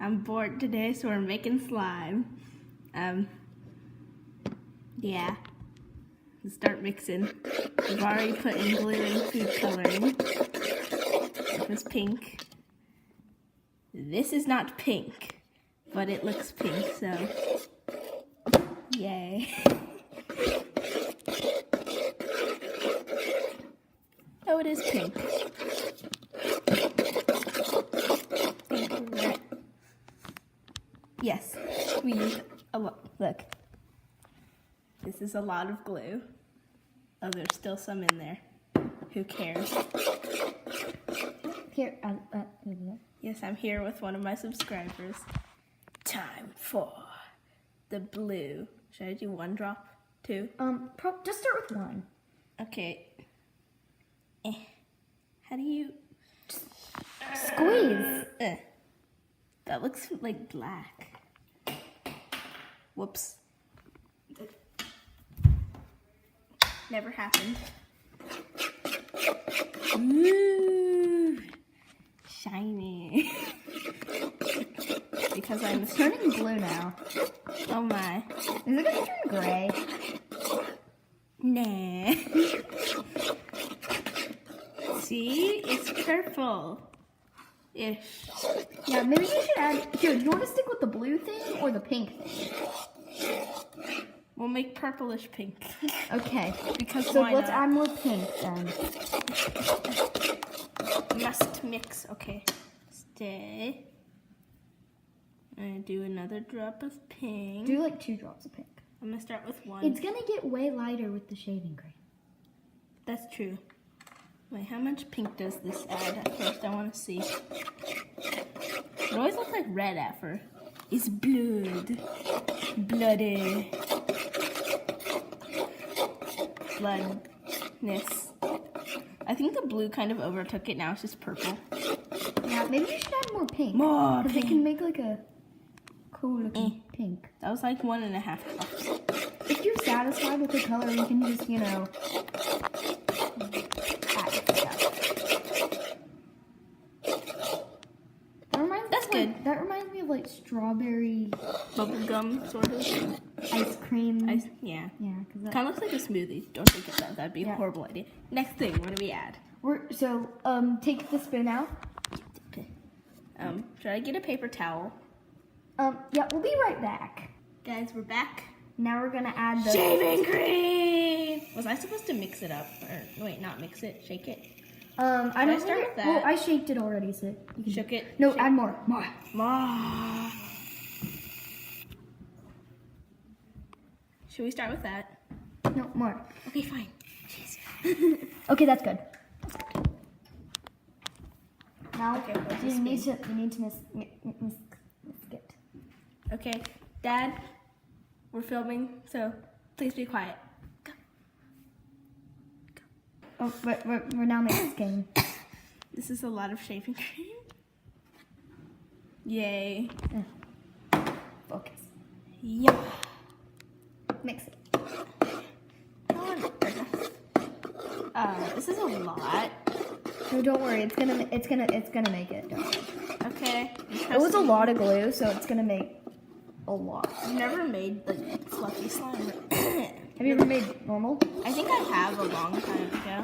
I'm bored today, so we're making slime. Yeah. Let's start mixing. We've already put in glue and food coloring. This pink. This is not pink, but it looks pink, so yay. Oh, it is pink. Yes, we used a lot. Look, this is a lot of glue. Oh, there's still some in there. Who cares? Here, Yes, I'm here with one of my subscribers. Time for the blue. Should I do 1 drop? 2? Just start with 1. Okay. How do you Squeeze? That looks like black. Whoops. Never happened. Ooh, shiny. Because I'm Turning blue now. Oh my. Is it gonna turn gray? Nah. See? It's purple-ish. Yeah, maybe you should add. Here, do you want to stick with the blue thing or the pink thing? We'll make purplish pink. Okay. Because so why let's not? add more pink then. Must mix. Okay. Stay. I'm gonna do another drop of pink. Do like 2 drops of pink. I'm gonna start with 1. It's gonna get way lighter with the shaving cream. That's true. Wait, how much pink does this add at first? I want to see. It always looks like red at first. It's blood. Bloody. Bloodness. I think the blue kind of overtook it. Now it's just purple. Yeah, maybe you should add more pink. More Because it can make like a cool looking pink. That was like 1.5 drops. If you're satisfied with the color, you can just, add stuff. That's good. That reminds me of like strawberry Bubblegum, sort of. ice cream. Yeah. Yeah, because Kind of looks like a smoothie. Don't think of that. That'd be a Yeah. horrible idea. Next thing, what do we add? Take the spoon out. Should I get a paper towel? Yeah, we'll be right back. Guys, we're back. Now we're gonna add the Shaving cream! Was I supposed to mix it up? Or, wait, not mix it, shake it? I don't start with that? Well, I shaked it already, so you can Shook it? No, Shake. add more. More. Should we start with that? No, more. Okay, fine. Jeez. Okay, that's good. Now Okay, where's the you need to mix it. Okay, Dad, we're filming, so please be quiet. Go. Oh, we're now mixing. This is a lot of shaving cream. Yay. Focus. Yeah. Mix it. This is a lot. No, don't worry. It's gonna make it. Don't worry. Okay. It was a lot of glue, so it's gonna make a lot. I've never made like fluffy slime. Have you ever made normal? I think I have a long time ago.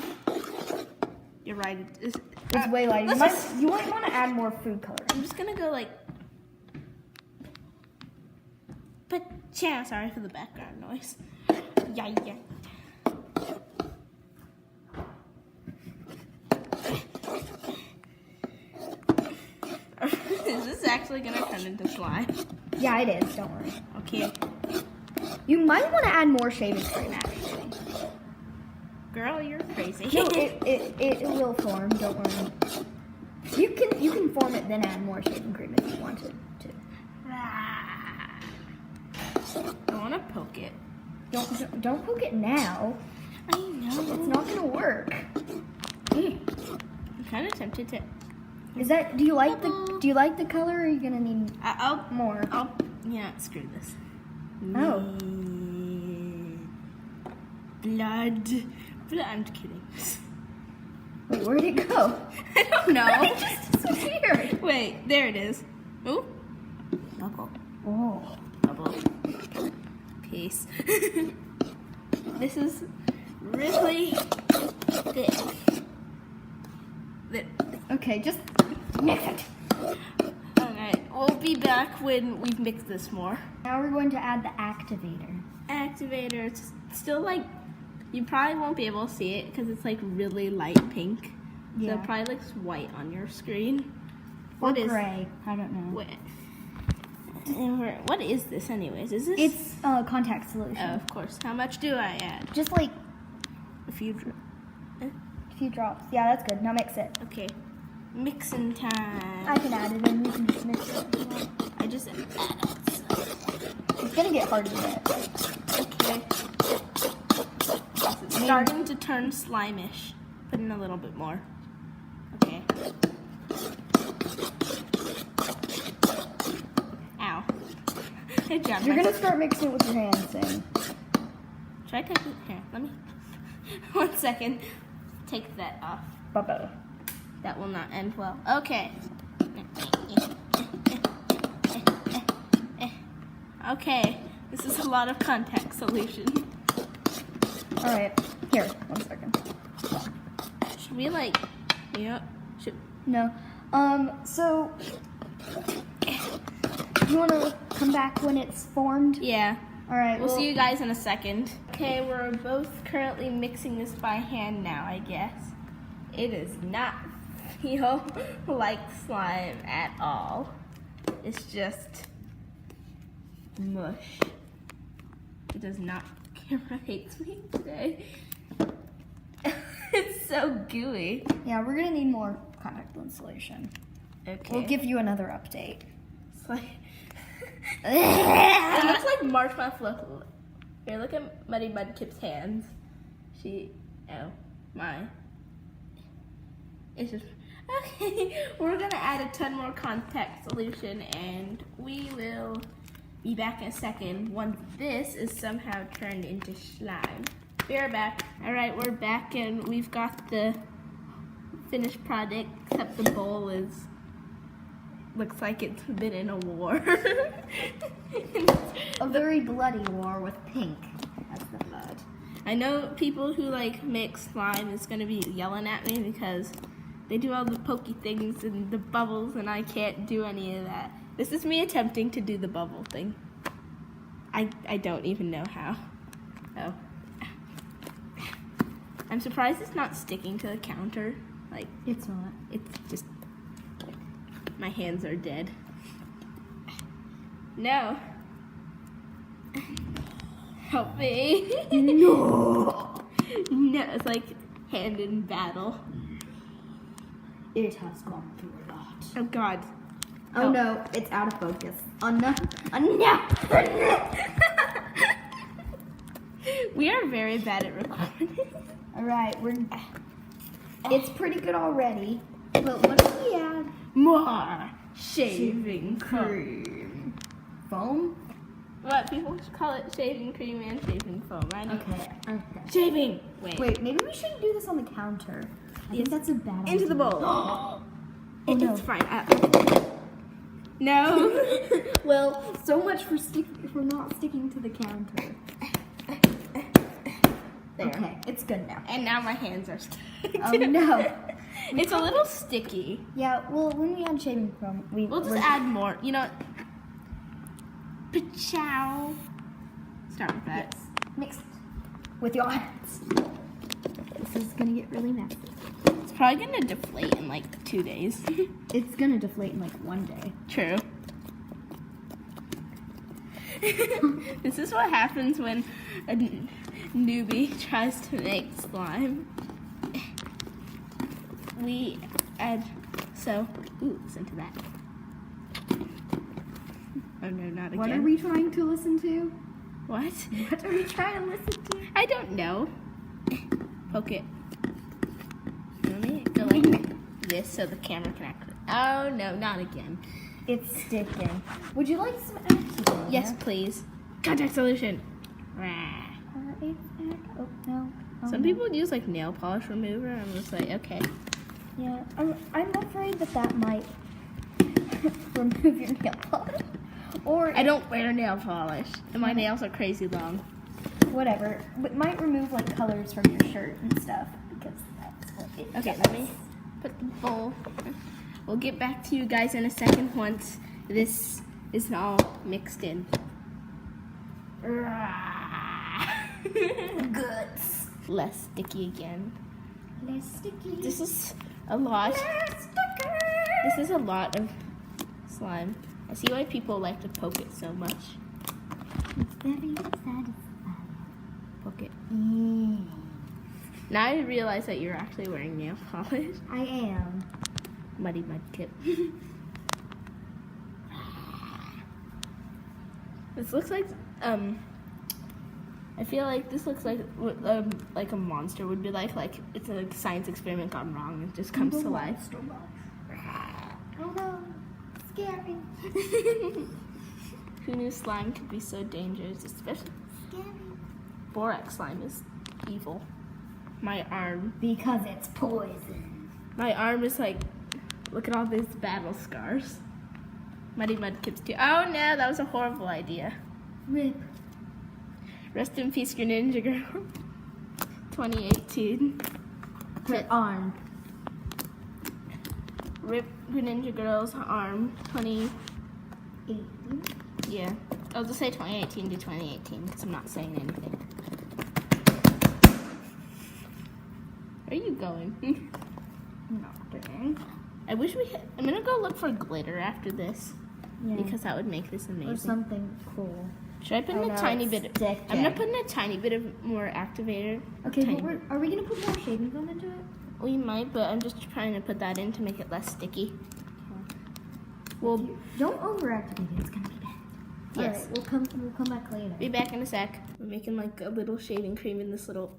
You're right. It's way light. let's You might want to add more food coloring. I'm just gonna go like. But yeah, sorry for the background noise. Yeah. Is this actually gonna turn into slime? Yeah, it is. Don't worry. Okay. You might want to add more shaving cream, actually. Girl, you're crazy. No, it will form. Don't worry. You can form it, then add more shaving cream if you wanted to. I want to poke it. Don't poke it now. I know. It's not gonna work. I'm kind of tempted to. Do you like the color, or are you gonna need I'll more? Yeah, screw this. Oh. Blood. I'm kidding. Wait, where'd it go? I don't know. It just disappeared. Wait, there it is. Oh, Bubble. Oh. Bubble. Peace. This is really thick. Okay, just mix it. Alright, we'll be back when we've mixed this more. Now we're going to add the activator. Activator, it's still like, you probably won't be able to see it because it's like really light pink. So Yeah. it probably looks white on your screen. Or gray. I don't know. What is this anyways? Is this? It's contact solution. Oh, of course. How much do I add? Just like A few. a few drops. Yeah, that's good. Now mix it. Okay. Mixing time. I can add it and you can just mix it. I just added it. It's gonna get hard to mix. Okay. It's starting to turn slimish. Put in a little bit more. Okay. Ow. Good job. You're gonna start mixing it with your hands soon. Should I take it? Here, let me. 1 second. Take that off. Bubba. That will not end well. Okay. Okay. This is a lot of contact solution. Alright. Here, 1 second. Should we like, you know, should, No. So you wanna come back when it's formed? yeah. Alright, We'll see you guys in a second. Okay, we're both currently mixing this by hand now, I guess. It does not feel like slime at all. It's just mush. It does not. Camera hates me today. It's so gooey. Yeah, we're gonna need more contact lens solution. Okay. We'll give you another update. It's like it looks like marshmallow. Here, look at Muddy Mudkip's hands. Oh my. It's just, okay, we're gonna add a ton more contact solution and we will be back in a second once this is somehow turned into slime. We are back. All right, we're back and we've got the finished product, except the bowl looks like it's been in a war. A very bloody war with pink as the blood. I know people who like make slime is gonna be yelling at me because they do all the pokey things and the bubbles and I can't do any of that. This is me attempting to do the bubble thing. I don't even know how. Oh. I'm surprised it's not sticking to the counter. Like, It's not. it's just, my hands are dead. No. Help me. No! No, it's like hand in battle. It has gone through a lot. Oh God. Oh no, it's out of focus. Oh no. Oh no! We are very bad at recording. Alright, it's pretty good already. But what if we add More shaving cream. foam? What, people call it shaving cream and shaving foam, right? Okay. Shaving! Wait, maybe we shouldn't do this on the counter. I think that's a bad idea. Into the bowl. Oh, no. It's fine. No. Well, so much for not sticking to the counter. There. Okay, it's good now. And now my hands are stuck. Oh no. It's a little sticky. Yeah, well, when we add shaving foam, We'll just add more. You know. Pachow. Start with that. Yes. Mix it with your hands. This is gonna get really messy. It's probably gonna deflate in like 2 days. It's gonna deflate in like 1 day. True. This is what happens when a newbie tries to make slime. We add, listen to that. Oh no, not again. What are we trying to listen to? What? What are we trying to listen to? I don't know. Poke it. Let me go like this so the camera can actually. Oh no, not again. It's sticking. Would you like some activator? Yes, please. Contact solution. Rah. Oh no. Oh, Some no. people use like nail polish remover. I'm just like, okay. Yeah, I'm afraid that might remove your nail polish. Or I don't wear nail polish, and my nails are crazy long. whatever. It might remove like colors from your shirt and stuff because that's what it Okay, does. let me put the bowl. We'll get back to you guys in a second once this is all mixed in. Guts. Less sticky again. Less sticky. This is a lot. Less sticky. This is a lot of slime. I see why people like to poke it so much. It's very satisfying. Poke it. Now I realize that you're actually wearing nail polish. I am. Muddy Mudkip. This looks like I feel like this looks like a monster would be like it's a science experiment gone wrong. It just comes to life. Oh no, scary. Who knew slime could be so dangerous? Especially Scary. borax slime is evil. My arm. Because it's poison. My arm is like, look at all these battle scars. Muddy Mudkips too. Oh no, that was a horrible idea. Rip. Rest in peace, Greninja Girl. 2018. Her arm. Rip Greninja Girl's arm. 20. 18. Yeah. I'll just say 2018 to 2018 because I'm not saying anything. Where are you going? Nothing. I wish we had, I'm gonna go look for glitter after this Yeah. because that would make this Or amazing. something cool. Should I put in Oh, a no, tiny it's bit? stick I'm gonna it. put in a tiny bit of more activator. Okay, Tiny but are we gonna put more shaving foam into it? We might, but I'm just trying to put that in to make it less sticky. We'll Don't overactivate it. It's gonna be bad. Yes. Alright, we'll come back later. be back in a sec. We're making like a little shaving cream in this little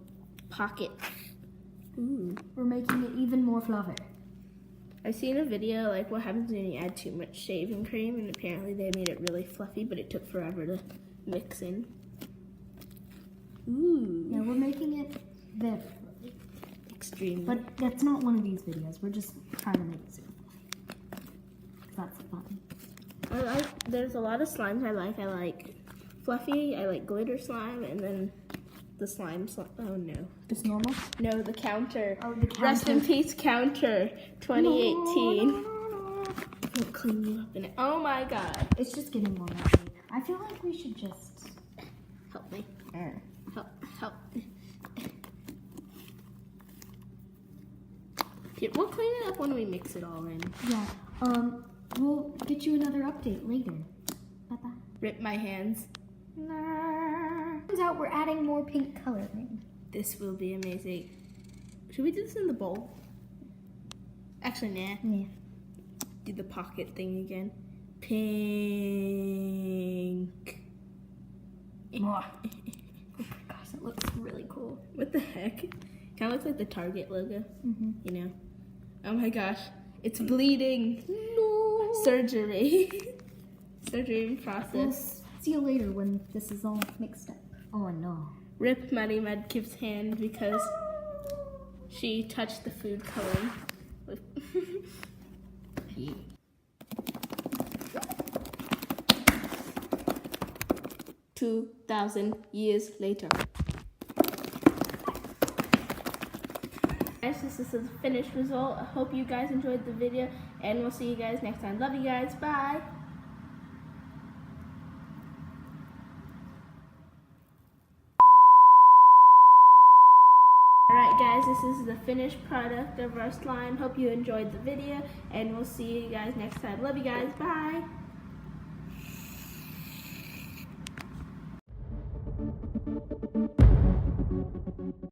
pocket. Ooh. We're making it even more fluffy. I've seen a video like what happens when you add too much shaving cream, and apparently they made it really fluffy, but it took forever to mix in. Ooh. Yeah, we're making it very fluffy. Extremely. But that's not one of these videos. We're just trying to make it super fluffy. That's fun. There's a lot of slimes I like. I like fluffy, I like glitter slime, and then the slime. Oh no. Just normal? No, the counter. Oh, the Rest in counter. peace, counter 2018. No. We'll clean you up in it. Oh my god. It's just getting more messy. I feel like we should just... Help me. Help. Here, we'll clean it up when we mix it all in. Yeah. We'll get you another update later. Bye-bye. Rip my hands. Turns out we're adding more pink coloring. This will be amazing. Should we do this in the bowl? Actually, nah. Yeah. Do the pocket thing again. Pink. Oh my gosh, it looks really cool. What the heck? Kind of looks like the Target logo, you know? Oh my gosh, it's bleeding. No. Surgery. Surgery in We'll process. see you later when this is all mixed up. Oh no. Rip Muddy Mudkip's hand because she touched the food coloring. 2,000 years later. Guys, this is the finished result. I hope you guys enjoyed the video, and we'll see you guys next time. Love you guys. Bye. Alright guys, this is the finished product of our slime. Hope you enjoyed the video, and we'll see you guys next time. Love you guys. Bye.